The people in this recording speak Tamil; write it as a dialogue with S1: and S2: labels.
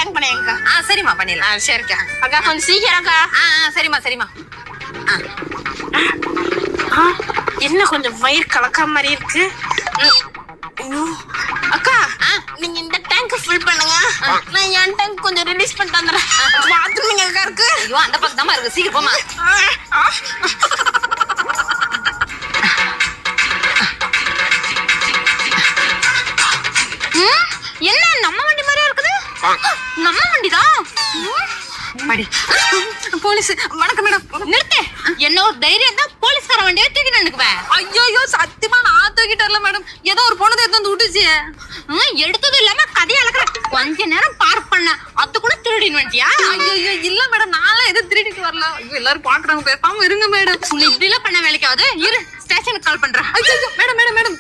S1: டேங்க் பண்ணிருக்கா.
S2: சரிம்மா பண்ணிடலாம்.
S1: சரிக்கா. அக்கா கொஞ்சம் சீக்கிரம்க்கா.
S2: சரிம்மா.
S1: என்ன கொஞ்சம் வயிறு கலக்கா மாதிரி இருக்கு. அக்கா நீங்க இந்த டேங்க் ஃபில் பண்ணுங்க. நான் என் டேங்க் கொஞ்சம் ரிலீஸ் பண்ணிட்டு வந்துடுறேன். பாத்ரூம் எங்க இருக்கு?
S2: ஐயோ அந்த பக்கம் தான் இருக்கு, சீக்கிரம் போமா. என்ன நம்ம வண்டி மாதிரியா இருக்குது? நம்ம வண்டிதான்.
S1: போலீஸ் வணக்கம் மேடம்.
S2: நிறுத்து. என்ன ஒரு தைரியம் தான் போலீஸ்கார வண்டியை தூக்கிட்டு நினைக்குவேன்.
S1: ஐயோ சத்தியமா நான் தூக்கிட்டு வரல மேடம். ஏதோ ஒரு பொண்ணு எடுத்து விட்டுச்சு.
S2: எடுத்தது இல்லாம கதையை அளக்குற. கொஞ்ச நேரம் பார்க் பண்ண அதுக்குள்ள திருடின்னு வந்துட்டியா?
S1: ஐயோ இல்ல மேடம், நான்லாம் எதுவும் திருடிட்டு வரல. ஐயோ எல்லாரும் பாக்குறாங்க, பேசாம இருங்க மேடம்.
S2: இப்படி எல்லாம் பண்ண வேலைக்காவது இரு, ஸ்டேஷனுக்கு கால் பண்றேன்.
S1: ஐயோ மேடம்